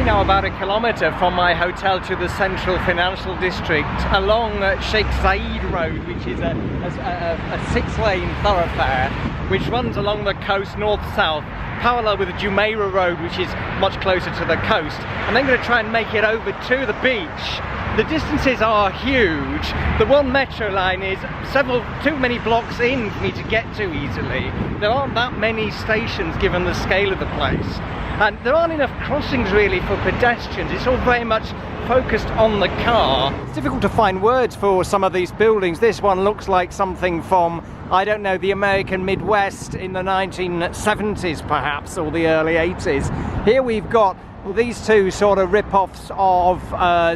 now about a kilometre from my hotel to the central financial district along Sheikh Zayed Road, which is a 6-lane thoroughfare which runs along the coast north-south, parallel with the Jumeirah Road, which is much closer to the coast. And I'm going to try and make it over to the beach. The distances are huge. The one metro line is too many blocks in for me to get to easily. There aren't that many stations given the scale of the place. And there aren't enough crossings really for pedestrians. It's all very much focused on the car. It's difficult to find words for some of these buildings. This one looks like something from, I don't know, the American Midwest in the 1970s perhaps, or the early 80s. Here we've got these two sort of rip-offs of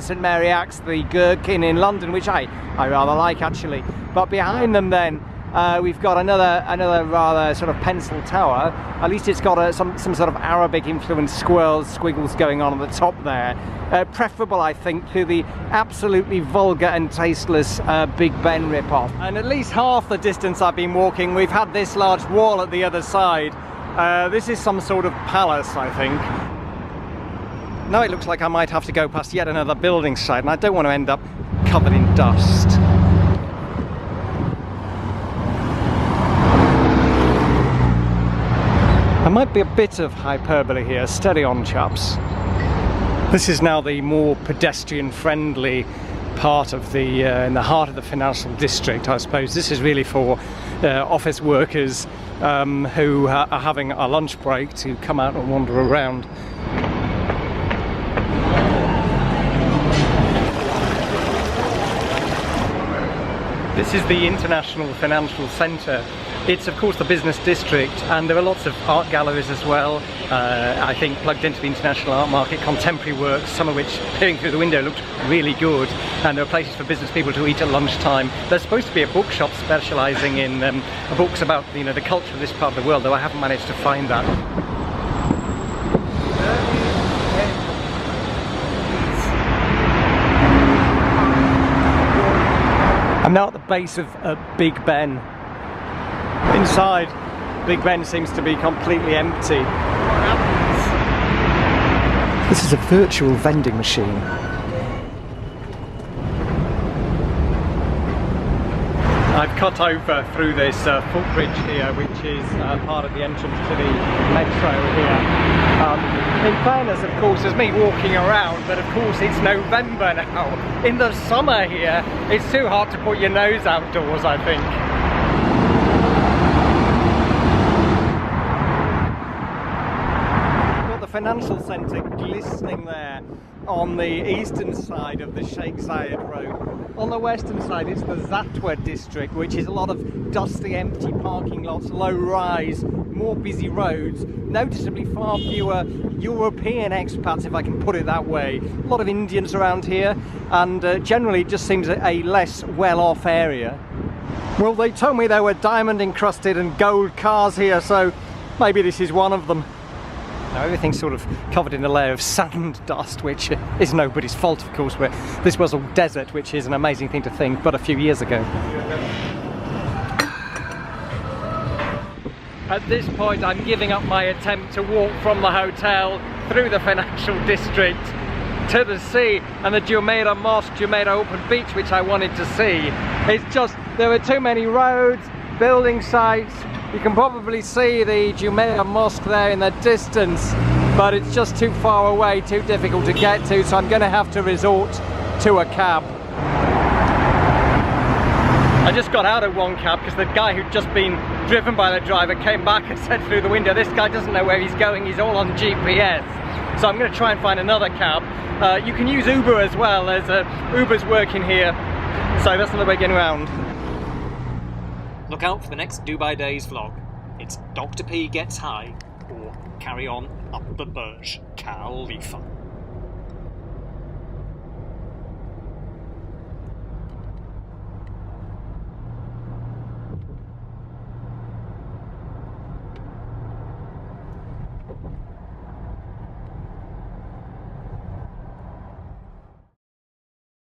St Mary Axe, the Gherkin in London, which I rather like actually. But behind them then we've got another rather sort of pencil tower. At least it's got some sort of Arabic influenced squiggles going on at the top there. Preferable, I think, to the absolutely vulgar and tasteless Big Ben rip-off. And at least half the distance I've been walking, we've had this large wall at the other side. This is some sort of palace, I think. Now it looks like I might have to go past yet another building site, and I don't want to end up covered in dust. There might be a bit of hyperbole here, steady on chaps. This is now the more pedestrian-friendly part of the, in the heart of the financial district, I suppose. This is really for office workers who are having a lunch break to come out and wander around. This is the International Financial Centre. It's of course the business district, and there are lots of art galleries as well. I think plugged into the international art market, contemporary works, some of which peering through the window looked really good. And there are places for business people to eat at lunchtime. There's supposed to be a bookshop specialising in books about the culture of this part of the world, though I haven't managed to find that. I'm now at the base of Big Ben. Inside, Big Ben seems to be completely empty. This is a virtual vending machine. I've cut over through this footbridge here, which is part of the entrance to the metro here. In fairness, of course, there's me walking around, but of course it's November now. In the summer here, it's too hot to put your nose outdoors, I think. Financial centre glistening there on the eastern side of the Sheikh Zayed Road. On the western side it's the Zatwa district, which is a lot of dusty empty parking lots, low rise, more busy roads, noticeably far fewer European expats, if I can put it that way. A lot of Indians around here, and generally it just seems a less well-off area. Well, they told me there were diamond encrusted and gold cars here, so maybe this is one of them. Now everything's sort of covered in a layer of sand dust, which is nobody's fault, of course. This was all desert, which is an amazing thing to think, but a few years ago. At this point, I'm giving up my attempt to walk from the hotel through the financial district to the sea and the Jumeirah Mosque, Jumeirah Open Beach, which I wanted to see. It's just, there are too many roads, building sites. You can probably see the Jumeirah Mosque there in the distance, but it's just too far away, too difficult to get to, so I'm going to have to resort to a cab. I just got out of one cab because the guy who'd just been driven by the driver came back and said through the window, this guy doesn't know where he's going, he's all on GPS. So I'm going to try and find another cab. You can use Uber as well, there's Uber's working here, so that's another way of getting around. Look out for the next Dubai Days vlog. It's Dr. P gets high, or carry on up the Burj Khalifa.